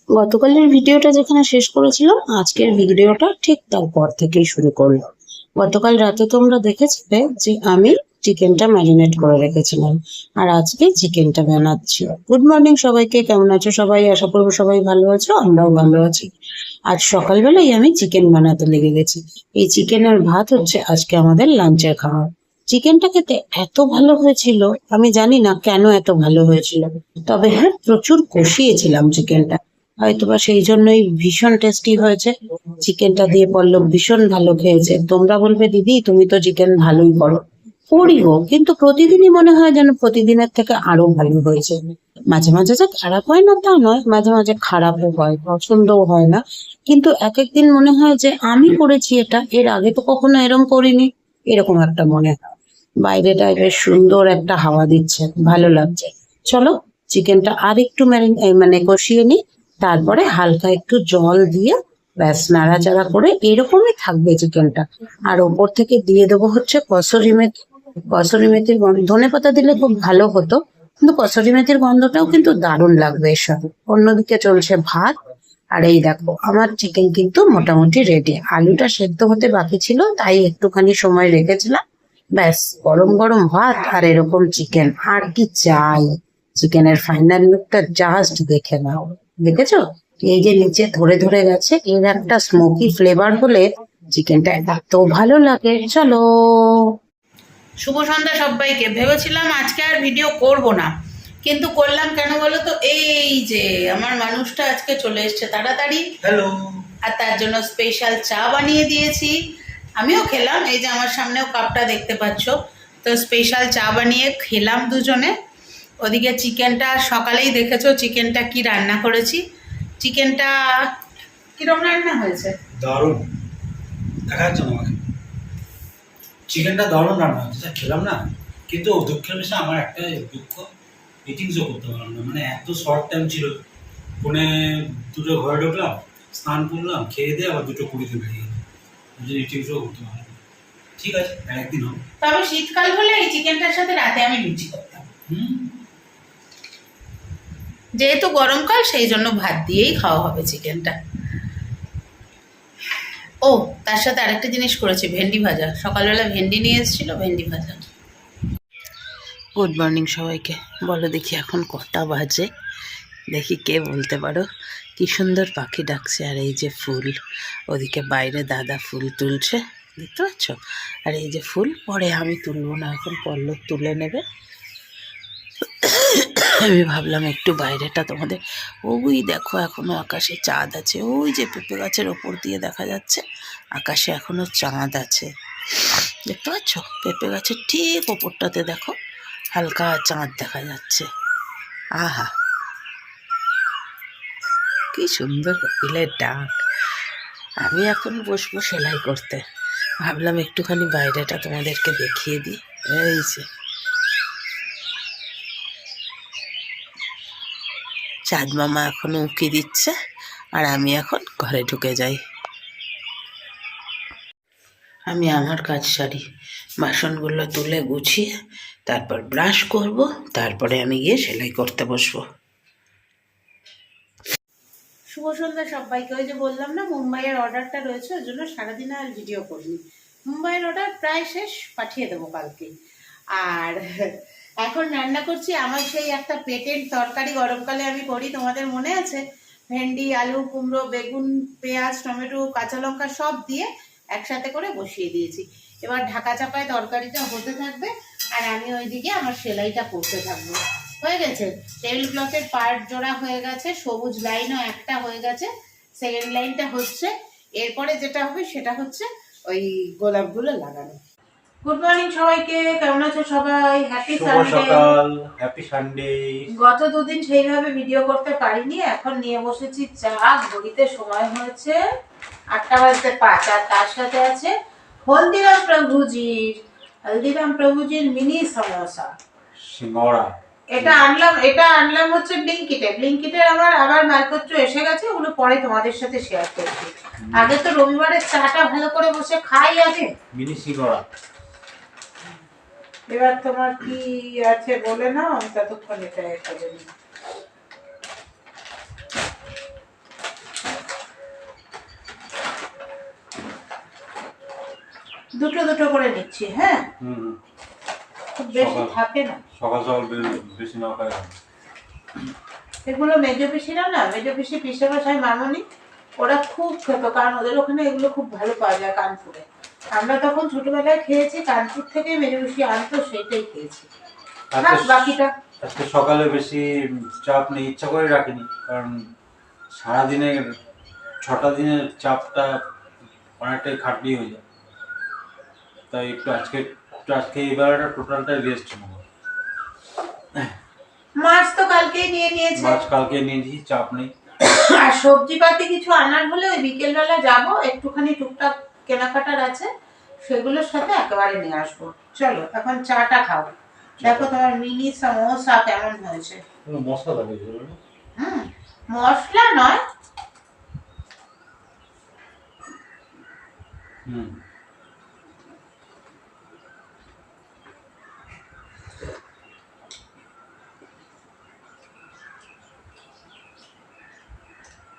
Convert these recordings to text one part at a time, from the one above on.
গতকালের ভিডিওটা যেখানে শেষ করেছিলাম আজকের ভিডিওটা ঠিক তারপর থেকেই শুরু করলাম। গতকাল রাতে তোমরা দেখেছিলে যে আমি চিকেনটা ম্যারিনেট করে রেখেছিলাম, আর আজকে চিকেনটা বানাচ্ছি। গুড মর্নিং সবাইকে, কেমন আছো সবাই? আশা করবো সবাই ভালো আছো, আমরাও ভালো আছি। আজ সকালবেলায় আমি চিকেন বানাতে লেগে গেছি। এই চিকেন আর ভাত হচ্ছে আজকে আমাদের লাঞ্চের খাবার। চিকেনটা খেতে এত ভালো হয়েছিল, আমি জানি না কেন এত ভালো হয়েছিল, তবে হ্যাঁ প্রচুর কষিয়েছিলাম চিকেনটা, হয়তোবা সেই জন্যই ভীষণ টেস্টি হয়েছে। চিকেনটা দিয়ে পল্লব ভীষণ ভালো খেয়েছে। তোমরা বলবে দিদি তুমি তো চিকেন ভালোই করো। করিও, কিন্তু প্রতিদিনই মনে হয় যেন প্রতিদিনের থেকে আরো ভালো হয়েছে। মাঝে মাঝে যে খারাপ হয় না তা নয়, মাঝে মাঝে খারাপও হয়, পছন্দও হয় না, কিন্তু এক একদিন মনে হয় যে আমি করেছি এটা, এর আগে তো কখনো এরকম করিনি, এরকম একটা মনে হয়। বাইরেটা বেশ সুন্দর একটা হাওয়া দিচ্ছে, ভালো লাগছে। চলো চিকেনটা আর একটু মানে কষিয়ে নিই, তারপরে হালকা একটু জল দিয়ে ব্যাস নাড়াচাড়া করে এরকমই থাকবে চিকেনটা। আর ওপর থেকে দিয়ে দেবো হচ্ছে কসুরি মেথি। কসুরি মেথির ধনে পাতা দিলে খুব ভালো হতো, কিন্তু কসুরি মেথির গন্ধটাও কিন্তু দারুণ লাগবে এর সাথে। অন্যদিকে চলছে ভাত। আর এই দেখো আমার চিকেন কিন্তু মোটামুটি রেডি। আলুটা সেদ্ধ হতে বাকি ছিল, তাই একটুখানি সময় রেখেছিলাম। ব্যাস গরম গরম ভাত আর এরকম চিকেন, আর কি চাই? চিকেনের ফাইনাল লুকটা জাস্ট দেখে নাও। দেখেছো? এই যে নিচে ধরে ধরে গেছে, এর একটা স্মোকি ফ্লেভার হলে চিকেনটা এত ভালো লাগে। চলো, শুভ সন্ধ্যা সবাইকে। ভেবেছিলাম আজকে আর ভিডিও করব না, কিন্তু করলাম কেন বলো তো? এই যে আমার মানুষটা আজকে চলে এসছে তাড়াতাড়ি। হ্যালো। আর তার জন্য স্পেশাল চা বানিয়ে দিয়েছি, আমিও খেলাম। এই যে আমার সামনেও কাপটা দেখতে পাচ্ছ। তো স্পেশাল চা বানিয়ে খেলাম দুজনে। ওদিকে চিকেনটা সকালেই দেখেছো চিকেনটা কি রান্না করেছি। চিকেনটা কিরম রান্না হয়েছে? দারুণ দেখা যাচ্ছে না আমাকে। চিকেনটা দারুণ রান্না হচ্ছে, যা খেলাম না। কিন্তু দুঃখের বিষয় আমার একটা দুঃখ, মিটিংসও করতে পারলাম না। মানে এত শর্ট টাইম ছিল। ফোনে দুটো ঘরে ঢুকলাম, স্নান করলাম, খেয়ে দিয়ে আবার 2:20 বেরিয়ে গেলাম। মিটিংসও করতে পারলাম না। ঠিক আছে, একদিন হবে। তবে শীতকাল হলে এই চিকেনটার সাথে রাতে আমি লুচি করতাম। যেহেতু গরমকাল সেই জন্য ভাত দিয়েই খাওয়া হবে চিকেনটা। ও, তার সাথে আরেকটা জিনিস করেছি, ভেন্ডি ভাজা। সকালবেলা ভেন্ডি নিয়ে এসেছিল, ভেন্ডি ভাজা। গুড মর্নিং সবাইকে। বলো দেখি এখন কটা বাজে, দেখি কে বলতে পারো। কি সুন্দর পাখি ডাকছে, আর এই যে ফুল, ওদিকে বাইরে দাদা ফুল তুলছে, দেখতে পাচ্ছ? আর এই যে ফুল পরে আমি তুলবো না, এখন পল্লব তুলে নেবে। আমি ভাবলাম একটু বাইরেটা তোমাদের, ওই দেখো এখনো আকাশে চাঁদ আছে, ওই যে পেঁপে গাছের ওপর দিয়ে দেখা যাচ্ছে আকাশে এখনো চাঁদ আছে, দেখতে পাচ্ছ? পেঁপে গাছের ঠিক ওপরটাতে দেখো হালকা চাঁদ দেখা যাচ্ছে। আহা, কি সুন্দর কোকিলের ডাক। আমি এখন বসবো সেলাই করতে, ভাবলাম একটুখানি বাইরেটা তোমাদেরকে দেখিয়ে দিই। এই যে চাঁদ মামা এখনো উঁকি দিচ্ছে, আর আমি এখন ঘরে ঢুকে যাই। আমি আমার কাজ সারি, বাসনগুলো তুলে গুছিয়ে তারপর ব্রাশ করব, তারপরে আমি গিয়ে সেলাই করতে বসবো। শুভ সন্ধ্যা সবাইকে। ওই যে বললাম না মুম্বাইয়ের অর্ডারটা রয়েছে, ওই জন্য সারাদিন আর ভিডিও করিনি। মুম্বাইয়ের অর্ডার প্রায় শেষ, পাঠিয়ে দেবো কালকে। আর এখন রান্না করছি আমার সেই একটা পেটেন্ট তরকারি, গরমকালে আমি করি, তোমাদের মনে আছে? ভেন্ডি, আলু, কুমড়ো, বেগুন, পেঁয়াজ, টমেটো, কাঁচা লঙ্কা সব দিয়ে একসাথে করে বসিয়ে দিয়েছি। এবার ঢাকা চাপায় তরকারিটা হতে থাকবে, আর আমি ওইদিকে আমার সেলাইটা করতে থাকবো। হয়ে গেছে, টেবিল ক্লথের পার্ট জোড়া হয়ে গেছে, সবুজ লাইনও একটা হয়ে গেছে, সেকেন্ড লাইনটা হচ্ছে। এরপরে যেটা হবে সেটা হচ্ছে ওই গোলাপগুলো লাগানো। গুড মর্নিং সবাইকে, কেমন আছো সবাই? Happy Sunday. Happy Sunday. গত দুদিন সেইভাবে ভিডিও করতে পারিনি, এখন নিয়ে বসেছি চা। ঘড়িতে সময় হয়েছে 8:05, আর তার সাথে আছে হলদিরাম প্রভুজির মিনি সমোসা সিঙ্গাড়া। এটা আনলাম হচ্ছে ব্লিঙ্কিটের আমার আবার মালপত্র এসে গেছে, ওগুলো পরে তোমাদের সাথে শেয়ার করছি। আগে তো রবিবারের চাটা ভালো করে বসে খাই আগে। মিনি সিঙ্গাড়া। এবার তোমার কি আছে বলে নাও, আমি ততক্ষণ এটা খাবো। দুটো দুটো করে নিচ্ছি, হ্যাঁ, হুম। খুব বেশি সকাল- থাকে না। সকাল সকাল বেশি না খাই। এগুলো মেজো পিসিরা না, মেজো পিসি পিসে মশাই মামনি ওরা খুব খেত, কারণ ওদের ওখানে এগুলো খুব ভালো পাওয়া যায় কানপুরে। আমরা তখন ছোটবেলায় খেয়েছি, কানপুর থেকে মেজো পিসি আনতো, সেইটাই খেয়েছি। থাক বাকিটা। আজকে সকালে বেশি চাপ নেই, ইচ্ছা করে রাখিনি, কারণ সারাদিনের 6টা দিনের চাপটা অনেকটাই খাটনি হয়ে যায়, তাই একটু আজকে এই বেলাটা টোটালটা রেস্ট নেবো। মাছ তো কালকেই নিয়ে নিয়েছে, মাছ কালকে নিয়ে নিয়েছি, চাপ নেই। আর সবজি পাতি কিছু আনার হলে ওই বিকেলবেলা যাবো, একটুখানি টুকটাক কেনাকাটার আছে, সেগুলোর সাথে একেবারে নিয়ে আসবো। চলো এখন চাটা খাবো। দেখো তোমার মিনি সমোসা কেমন হয়েছে। মশলা লাগে হুম, মশলা নয়, হুম।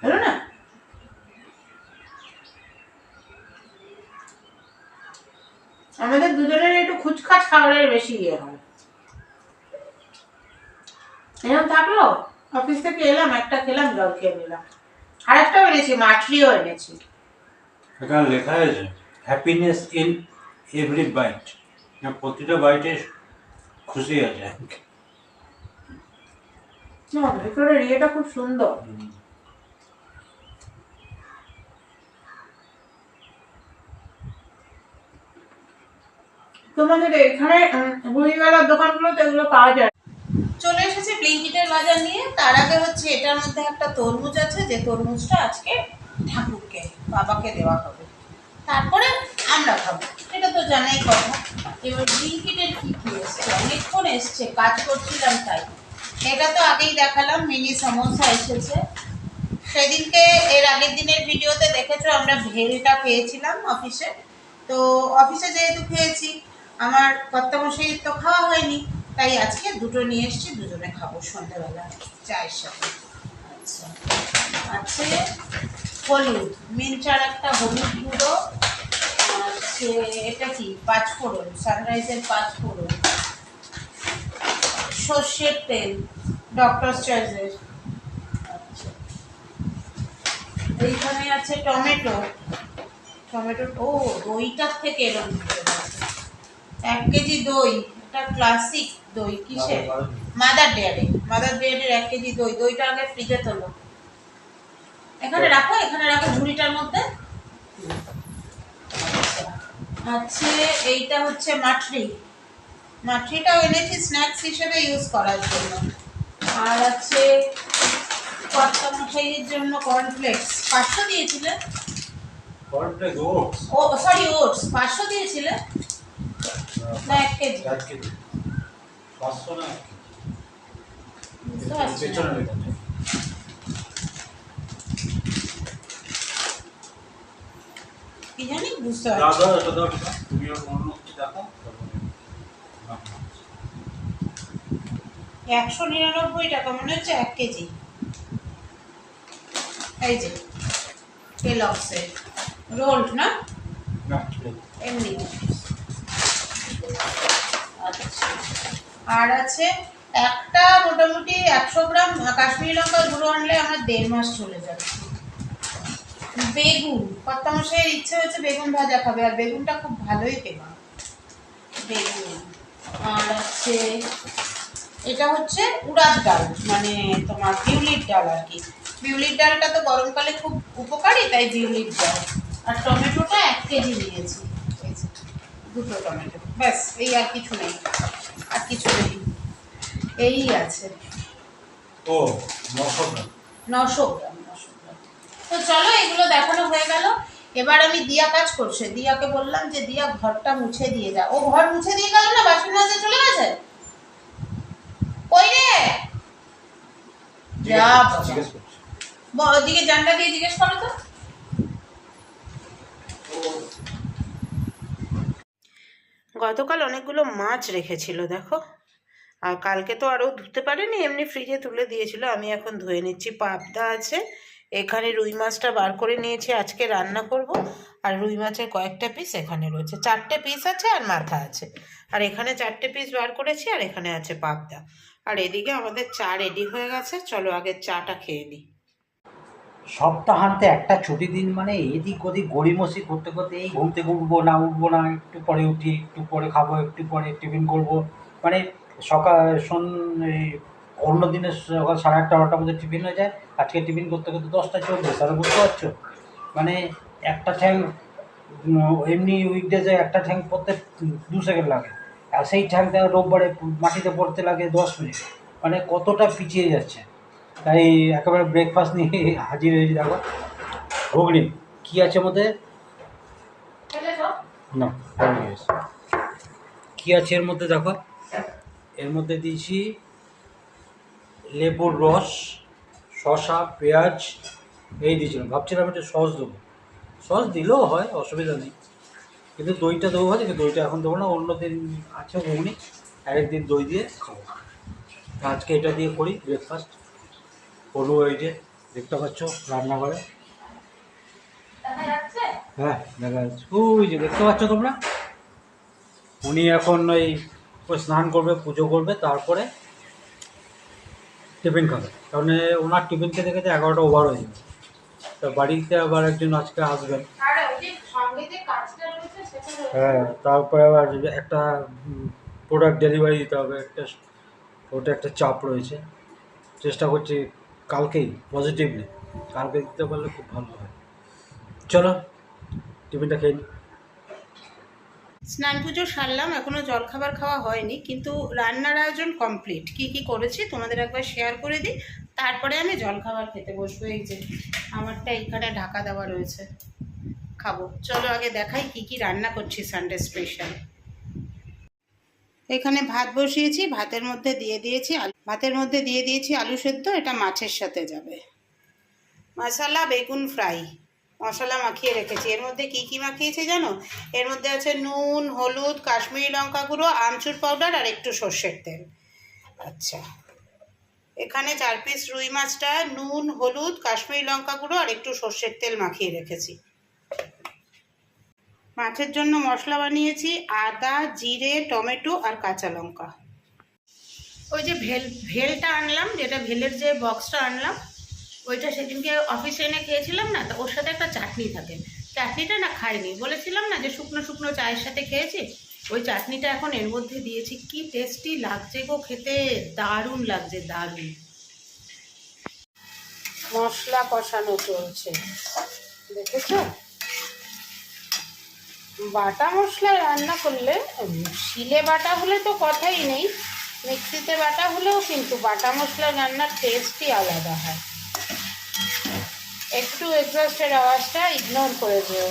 হলো না? আমাদের দুজনের একটু খুচখাচ খাবারের বেশি ইয়ে হয়। এরকম থাকলো, অফিস থেকে এলাম, একটা খেলাম, জল খেয়ে নিলাম, আর একটাও এনেছি, মাছলিও এনেছি। এখানে লেখা আছে হ্যাপিনেস ইন এভরি বাইট, প্রতিটা বাইটে খুশি আছে। না, ভেতরের ইয়েটা খুব সুন্দর। তোমাদের এখানে মুড়িওয়ালার দোকানগুলোতে এগুলো পাওয়া যায়। চলে এসেছে ব্লিঙ্কিটের বাজার নিয়ে। তার আগে হচ্ছে এটার মধ্যে একটা তরমুজ আছে, যে তরমুজটা আজকে ঠাকুরকে বাবাকে দেওয়া হবে, তারপরে আমরা খাবো, এটা তো জানাই কথা। এবার ব্লিঙ্কিটের কি কি এসছে, অনেকক্ষণ এসছে, কাজ করছিলাম তাই। এটা তো আগেই দেখালাম, মিনি সমোসা এসেছে। সেদিনকে এর আগের দিনের ভিডিওতে দেখেছো আমরা ভেলটা খেয়েছিলাম অফিসে। তো অফিসে যেহেতু খেয়েছি, আমার কর্তামশাই তো খাওয়া হয়নি, তাই আজকে দুটো নিয়ে এসেছি, দুজনে খাবো সন্ধ্যাবেলা চায়ের সাথে। আচ্ছা, আছে হলুদ, মিনচার একটা হলুদ গুঁড়ো, আছে এটা কি পাঁচফোড়ন, সানরাইজের পাঁচফোড়ন, সর্ষের তেল ডক্টর চয়েসের। আচ্ছা, এইখানে আছে টমেটো, টমেটো, ও দইটার থেকে এরকম 1 কেজি দই, এটা ক্লাসিক দই, কিসের, মাদার ডেয়ারির 1 কেজি দই। দইটা আগে ফ্রিজে তোলো, এখানে রাখো, এখানে রাখো ঝুড়িটার মধ্যে। আছে এইটা হচ্ছে মাঠরিটাও এনেছি স্ন্যাক্স হিসেবে ইউজ করার জন্য। আর আছে কর্তামশাইয়ের জন্য কর্নফ্লেক্স, 500 দিয়েছিলে, ও সরি ওটস 500 দিয়েছিলে না 1 কেজি? 500 না, বুঝতে পারছি না। কি জানি, বুঝতে পারছি না। তুমি অন্য কিছু দেখো। 199 টাকা মনে হচ্ছে 1 কেজি। এই যে কেলগসের রোল্ড না, এমনি। আচ্ছা, আর আছে একটা মোটামুটি 100 গ্রাম কাশ্মীরি লঙ্কা গুঁড়ো আনলে আমার 1.5 মাস চলে যাবে। বেগুন, কর্তামশাইয়ের ইচ্ছে হচ্ছে বেগুন ভাজা খাবে, আর বেগুনটা খুব ভালোই পেলাম, বেগুন। আর আছে এটা হচ্ছে উড়াদ ডাল, মানে তোমার বিউলির ডাল আর কি। বিউলির ডালটা তো গরমকালে খুব উপকারী, তাই বিউলির ডাল। আর টমেটোটা 1 কেজি নিয়েছি, এই যে দুটো টমেটো, ব্যাস, এই আর কিছু নেই, আর কিছু নেই, এই আছে। ও 900 গ্রাম। 900 গ্রাম। তো চলো, এগুলো দেখানো হয়ে গেল। এবার আমি দিয়া কাজ করছে, দিয়াকে বললাম যে দিয়া ঘরটা মুছে দিয়ে যা। ও ঘর মুছে দিয়ে গেল না, বাসন মাজতে চলে গেছে। কই রে, যা ওদিকে জানলা দিয়ে জিজ্ঞেস করো তো। গতকাল অনেকগুলো মাছ রেখেছিল দেখো, আর কালকে তো আরও ধুতে পারেনি, এমনি ফ্রিজে তুলে দিয়েছিল। আমি এখন ধুয়ে নিচ্ছি। পাবদা আছে, এখানে রুই মাছটা বার করে নিয়েছি, আজকে রান্না করব। আর রুই মাছের কয়েকটা পিস এখানে রয়েছে, 4টে পিস আছে আর মাথা আছে। আর এখানে 4টে পিস বার করেছি, আর এখানে আছে পাবদা। আর এদিকে আমাদের চা রেডি হয়ে গেছে, চলো আগে চাটা খেয়ে নিই। সপ্তাহান্তে একটা ছুটি দিন মানে এদিক ওদিক গড়িমসি করতে করতে এই ঘুম থেকে উঠবো না, একটু পরে উঠি, একটু পরে খাবো, একটু পরে টিফিন করবো, মানে সকাল এই অন্য দিনের সকাল 11:30-12টার মধ্যে টিফিন হয়ে যায়, আজকে টিফিন করতে করতে 10টা চলবে, তাহলে বুঝতে পারছো? মানে একটা ঠ্যাং এমনি উইকডেজে একটা ঠ্যাং পড়তে 2 সেকেন্ড লাগে, আর সেই ঠ্যাংটা রোববারে মাটিতে পড়তে লাগে 10 মিনিট, মানে কতটা পিছিয়ে যাচ্ছে। তাই একেবারে ব্রেকফাস্ট নিয়ে হাজির হয়েছি। দেখো ঘুগনি কী আছে মধ্যে, না কী আছে এর মধ্যে, দেখো এর মধ্যে দিয়েছি লেবুর রস, শসা, পেঁয়াজ, এই দিয়েছিলাম। ভাবছিলাম একটু সস দেবো, সস দিলেও হয়, অসুবিধা নেই, কিন্তু দইটা দেবো ভাবছি, কিন্তু দইটা এখন দেবো না, অন্য দিন আছে ঘুগনি, আরেকদিন দই দিয়ে খাবো। আজকে এটা দিয়ে করি ব্রেকফাস্ট। হলু এই যে দেখতে পাচ্ছ রান্নাঘরে, হ্যাঁ দেখা যাচ্ছে, ওই যে দেখতে পাচ্ছ তোমরা। উনি এখন ওই স্নান করবে, পুজো করবে, তারপরে টিফিন খাবে, কারণ ওনার টিফিন খেতে খেতে 11টা ওভার হয়ে যাবে। তা বাড়িতে আবার একজন আজকে আসবেন, হ্যাঁ, তারপরে আবার একটা প্রোডাক্ট ডেলিভারি দিতে হবে, ওটা একটা চাপ রয়েছে। চেষ্টা করছি কালকেই পজিটিভলি, কালকে দিতে পারলে খুব ভালো হয়। চলো টিফিনটা খেয়ে নিই। স্নান পুজো সারলাম, এখনো জলখাবার খাওয়া হয়নি, কিন্তু রান্নার আয়োজন কমপ্লিট। কি কি করেছি তোমাদের একবার শেয়ার করে দিই, তারপরে আমি জলখাবার খেতে বসবো। এই যে আমারটা এখানে ঢাকা দেওয়া রয়েছে, খাবো। চলো আগে দেখাই কি কি রান্না করছি সানডে স্পেশাল। এখানে ভাত বসিয়েছি, ভাতের মধ্যে দিয়ে দিয়েছি আলু সেদ্ধ, এটা মাছের সাথে যাবে। মশলা বেগুন ফ্রাই মশলা মাখিয়ে রেখেছি। এর মধ্যে কি কি মাখিয়েছি জানো? এর মধ্যে আছে নুন, হলুদ, কাশ্মীরি লঙ্কা গুঁড়ো, আমচুর পাউডার আর একটু সর্ষের তেল। আচ্ছা, এখানে 4 পিস রুই মাছটা নুন, হলুদ, কাশ্মীরি লঙ্কা গুঁড়ো আর একটু সর্ষের তেল মাখিয়ে রেখেছি। মাছের জন্য মশলা বানিয়েছি আদা, জিরে, টমেটো আর কাঁচা লঙ্কা। ওই যে ভেলটা আনলাম, যেটা ভেলের যে বক্সটা আনলাম, ওইটা সেদিনকে অফিসে এনে খেয়েছিলাম না, তো ওর সাথে একটা চাটনি থাকে। চাটনিটা না খাইনি, বলেছিলাম না যে শুকনো শুকনো চায়ের সাথে খেয়েছি, ওই চাটনিটা এখন এর মধ্যে দিয়েছি। কি টেস্টি লাগছে গো খেতে, দারুণ লাগছে, দারুণ। মশলা কষানো চলছে, দেখেছো? বাটা মশলা রান্না করলে, শিলে বাটা হলে তো কথাই নেই, মিক্সিতে বাটা হলেও কিন্তু বাটা মশলা রান্নার টেস্টই আলাদা হয়। একটু এক্সস্টের আওয়াজটা ইগনোর করে দিও।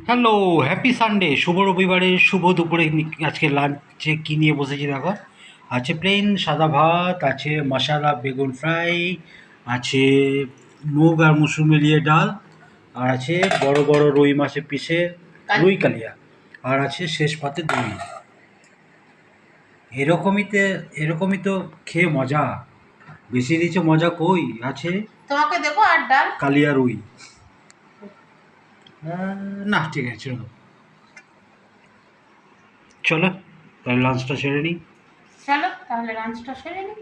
হ্যালো, হ্যাপি সানডে, শুভ রবিবারের শুভ দুপুরে। আজকে লাঞ্চে কী নিয়ে বসেছি দেখো, আছে প্লেন সাদা ভাত, আছে মশলা বেগুন ফ্রাই, আছে মুগ আর মুসুর মিলিয়ে ডাল, আর আছে বড় বড় রুই মাছের পিসের রুই কালিয়া, আর আছে শেষ পাতে দই। এরকমই তো খেয়ে মজা, বেশি দিচ্ছে মজা কই আছে? তোমাকে দেবো আর ডাল? কালিয়া রুই না, ঠিক আছে চলো, তাহলে লাঞ্চটা সেরে নিই। চলো তাহলে লাঞ্চটা সেরে নিই।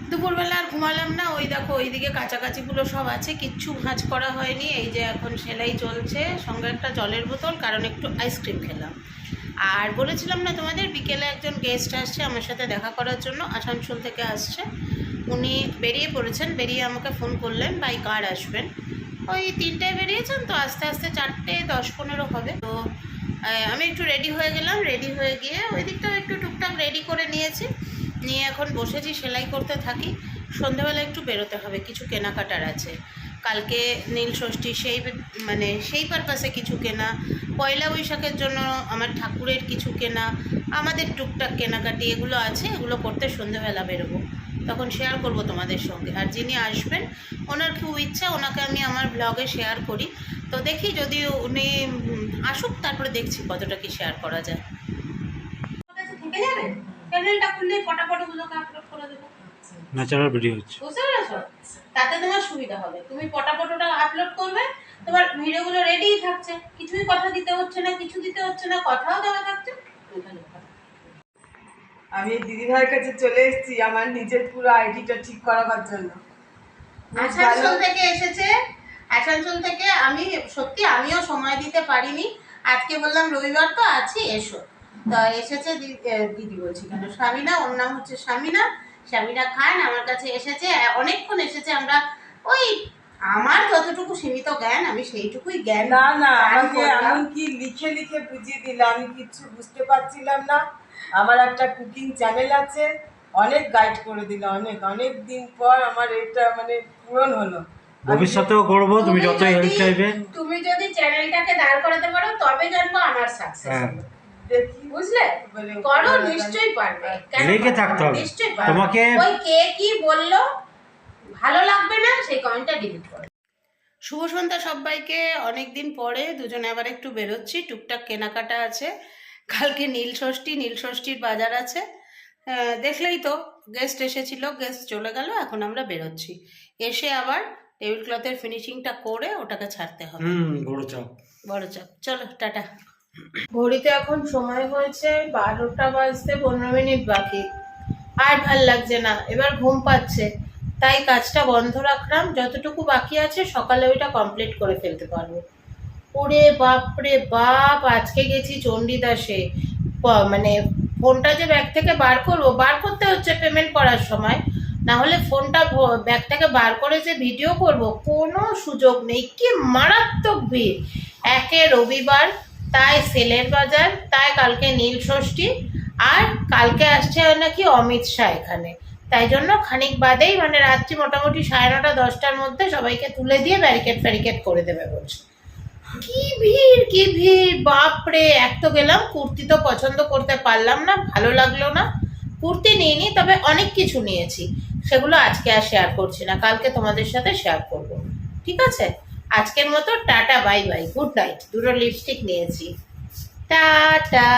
দুপুরবেলা আর ঘুমালাম না, ওই দেখো ওইদিকে কাছাকাছিগুলো সব আছে, কিচ্ছু ভাঁজ করা হয়নি। এই যে এখন সেলাই চলছে, সঙ্গে একটা জলের বোতল, কারণ একটু আইসক্রিম খেলাম। আর বলেছিলাম না তোমাদের, বিকেলে একজন গেস্ট আসছে আমার সাথে দেখা করার জন্য, আসানসোল থেকে আসছে। উনি বেরিয়ে পড়েছেন, বেরিয়ে আমাকে ফোন করলেন বাই কার আসবেন। ওই 3টায় বেরিয়েছেন, তো আস্তে আস্তে 4টে 10-15 হবে। তো আমি একটু রেডি হয়ে গেলাম, রেডি হয়ে গিয়ে ওই দিকটাও একটু টুকটাক রেডি করে নিয়েছি, নিয়ে এখন বসেছি সেলাই করতে থাকি। সন্ধ্যাবেলা একটু বেরোতে হবে, কিছু কেনাকাটার আছে। কালকে নীল ষষ্ঠী, সেই পারপাসে কিছু কেনা, পয়লা বৈশাখের জন্য আমার ঠাকুরের কিছু কেনা, আমাদের টুকটাক কেনাকাটি এগুলো আছে, এগুলো করতে সন্ধ্যাবেলা বেরোবো, তখন শেয়ার করব তোমাদের সঙ্গে। আর যিনি আসবেন ওনার খুব ইচ্ছা ওনাকে আমি আমার ব্লগে শেয়ার করি, তো দেখি যদি উনি আসুক, তারপরে দেখছি কতটা কি শেয়ার করা যায়। থেকে যাবে চ্যানেলটা খুললে ফটাফট ওগুলোকে আপলোড করে দেবো। ন্যাচারাল ভিডিও হচ্ছে। বুঝতে পেরেছো? তাতে তোমার সুবিধা হবে, তুমি পটাপট ওটা আপলোড করবে, তোমার ভিডিওগুলো রেডিই থাকছে, কিছুই কথা দিতে হচ্ছে না, কিছু দিতে হচ্ছে না, কথাও দেওয়া থাকছে। আমি দিদিভাইয়ের কাছে চলে এসেছি আমার নিজের পুরো আইডিটা ঠিক করাবার জন্য। আসানসোল থেকে এসেছে, আসানসোল থেকে আমি সত্যি আমিও সময় দিতে পারিনি, আজকে বললাম রবিবার তো আছি এসো, তা এসেছে দিদি বলছি কেন, স্বামীনা, ওর নাম হচ্ছে স্বামীনা, স্বামীনা খান আমার কাছে এসেছে, অনেকক্ষণ এসেছে। আমরা ওই আমার যতটুকু সীমিত জ্ঞান আমি সেইটুকুই জ্ঞান না না দান আমাকে করলাম। এমনকি লিখে লিখে বুঝিয়ে দিল, আমি কিছু বুঝতে পারছিলাম না। আমার একটা কুকিং চ্যানেল আছে, অনেক গাইড করে দিল, অনেক অনেক দিন পর আমার এটা মানে পূরণ হলো। ভবিষ্যতেও করবো, তুমি যত হেল্প চাইবে। তুমি যদি চ্যানেলটাকে দাঁড় করাতে পারো তবে জানবো আমার সাকসেস হ্যাঁ। হবে। দেখি বুঝলে? বলে করো, নিশ্চয়ই পারবে। কেন লেগে পারবে থাকতে না? হবে। নিশ্চয়ই পারবে। তোমাকে- ওই কে কি বললো ভালো লাগবে না সেই কমেন্টটা ডিলিট করো। শুভ সন্ধ্যা সবাইকে, অনেকদিন পরে দুজনে আবার একটু বেরোচ্ছি, টুকটাক কেনাকাটা আছে, কালকে নীল ষষ্ঠীর বাজার আছে। দেখলেই তো, গেস্ট এসেছিল, গেস্ট চলে গেল, এখন আমরা বেরোচ্ছি, এসে আবার টেবিল ক্লথের ফিনিশিংটা করে ওটাকে ছাড়তে হবে। বড় চাপ। বড় চাপ। চলো টাটা। ঘড়িতে এখন সময় হয়েছে 12টা বাজতে 15 মিনিট বাকি, আর ভাল লাগছে না, এবার ঘুম পাচ্ছে, তাই কাজটা বন্ধ রাখলাম, যতটুকু বাকি আছে সকালে ওইটা কমপ্লিট করে ফেলতে পারবো। ওরে বাপ রে বাপ, আজকে গেছি চণ্ডীদাসে, মানে ফোনটা যে ব্যাগ থেকে বার করবো, বার করতে হচ্ছে পেমেন্ট করার সময়, না হলে ফোনটা ব্যাগ থেকে বার করে যে ভিডিও করব কোনো সুযোগ নেই। কি মারাত্মক ভিড়, একে রবিবার, তাই সেলের বাজার, তাই কালকে নীল ষষ্ঠী, আর কালকে আসছে নাকি অমিত শাহ এখানে, তাই জন্য খানিক বাদেই মানে রাত্রি মোটামুটি 9:30 10টার মধ্যে সবাইকে তুলে দিয়ে ব্যারিকেড করে দেবে বলছে। কি ভিড়, কি ভিড়, বাপরে। এক তো গেলাম, কুর্তি তো পছন্দ করতে পারলাম না, ভালো লাগলো না, কুর্তি নিইনি, তবে অনেক কিছু নিয়েছি, সেগুলো আজকে আর শেয়ার করছি না, কালকে তোমাদের সাথে শেয়ার করব, ঠিক আছে? আজকের মতো tata, bye bye, good night. দুটো লিপস্টিক নিয়েছি, টাটা।